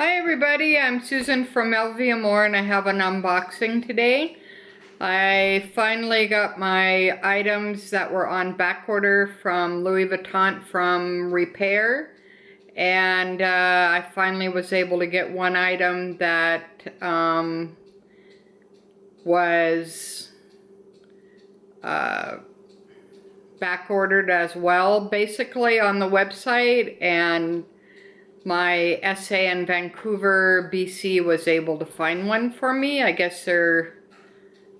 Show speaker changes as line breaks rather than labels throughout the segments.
Hi everybody, I'm Susan from LV Amore and I have an unboxing today. I finally got my items that were on back order from Louis Vuitton from Repair, and I finally was able to get one item that was back ordered as well basically on the website, and my SA in Vancouver, BC was able to find one for me. I guess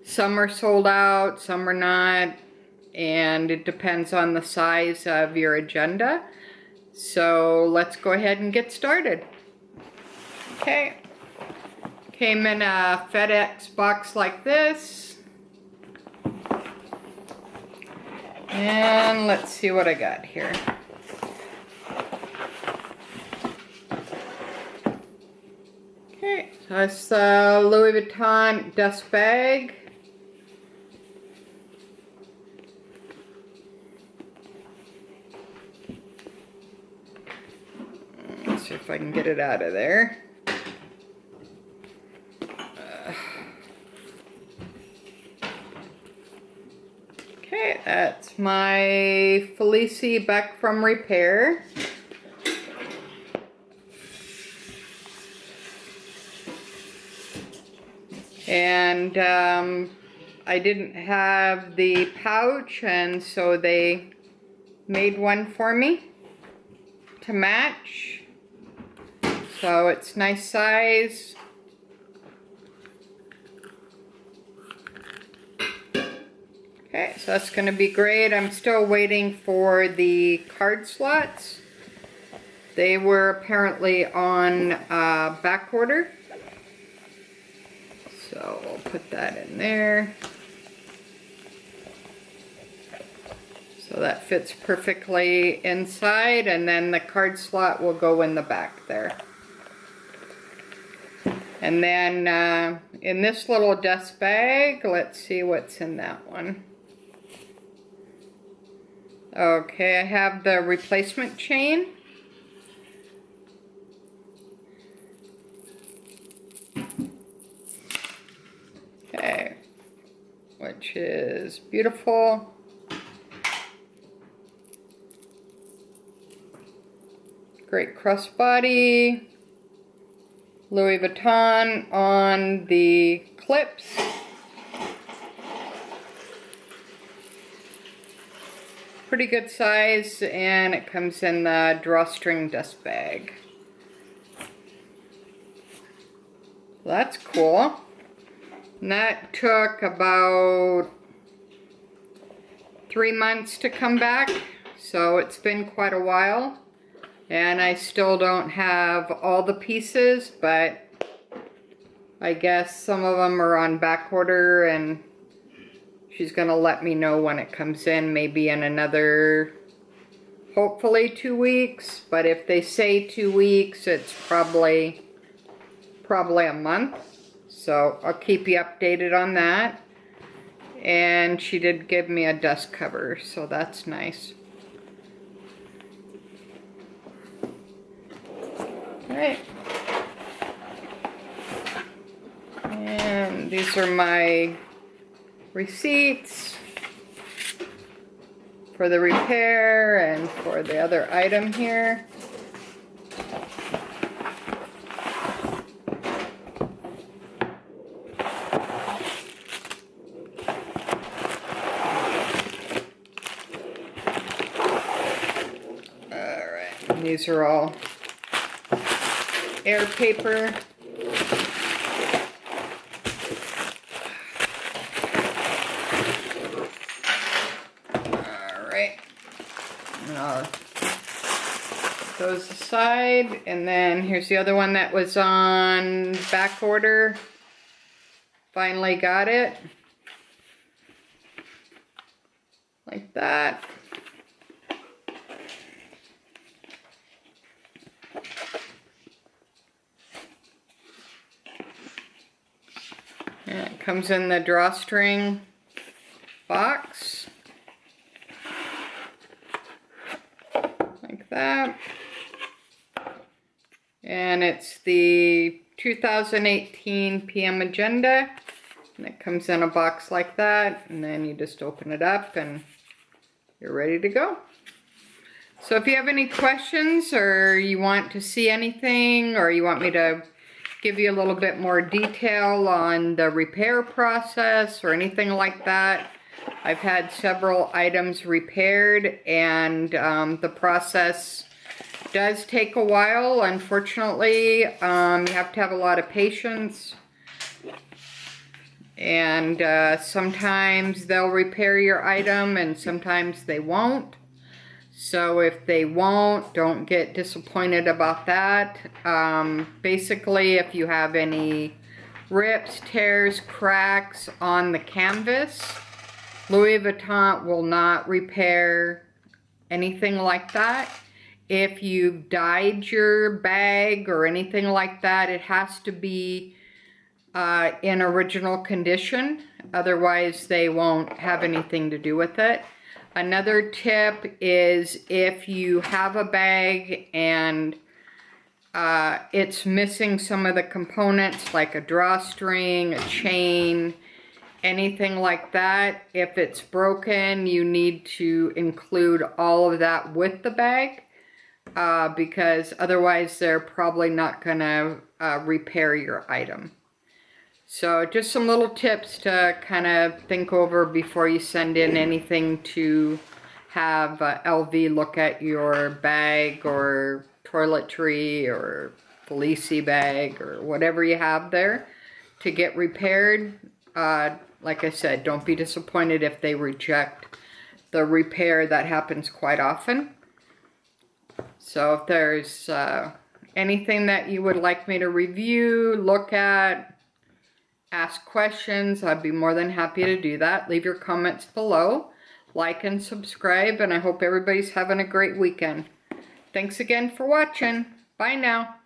some are sold out, some are not, and it depends on the size of your agenda. So let's go ahead and get started. Okay, came in a FedEx box like this. And let's see what I got here. Okay, so that's the Louis Vuitton dust bag. Let's see if I can get it out of there. Okay, that's my Felicie back from Repair. And I didn't have the pouch, and so they made one for me to match. So it's nice size. Okay, so that's going to be great. I'm still waiting for the card slots. They were apparently on back order. So we'll put that in there. So that fits perfectly inside, and then the card slot will go in the back there. And then in this little dust bag, let's see what's in that one. Okay, I have the replacement chain. Okay, which is beautiful. Great crossbody. Louis Vuitton on the clips. Pretty good size, and it comes in the drawstring dust bag. That's cool. And that took about 3 months to come back, so it's been quite a while. And I still don't have all the pieces, but I guess some of them are on back order, and she's gonna let me know when it comes in, maybe in another, hopefully 2 weeks. But if they say 2 weeks, it's probably a month. So I'll keep you updated on that. And she did give me a dust cover, so that's nice. Alright. And these are my receipts for the repair and for the other item here. Alright, these are all air paper. Alright, I'll put those aside, and then here's the other one that was on back order. Finally got it. Like that. And it comes in the drawstring box. Like that. And it's the 2018 PM agenda. And it comes in a box like that. And then you just open it up and you're ready to go. So if you have any questions or you want to see anything or you want me to give you a little bit more detail on the repair process or anything like that, I've had several items repaired, and the process does take a while. Unfortunately, you have to have a lot of patience, and sometimes they'll repair your item and sometimes they won't. So if they won't, don't get disappointed about that. Basically, if you have any rips, tears, cracks on the canvas, Louis Vuitton will not repair anything like that. If you've dyed your bag or anything like that, it has to be in original condition. Otherwise, they won't have anything to do with it. Another tip is if you have a bag and it's missing some of the components like a drawstring, a chain, anything like that, if it's broken, you need to include all of that with the bag because otherwise they're probably not gonna repair your item. So just some little tips to kind of think over before you send in anything to have LV look at your bag or toiletry or Felicie bag or whatever you have there to get repaired. Like I said, don't be disappointed if they reject the repair. That happens quite often. So if there's anything that you would like me to review, look at, ask questions, I'd be more than happy to do that. Leave your comments below, like and subscribe, and I hope everybody's having a great weekend. Thanks again for watching. Bye now.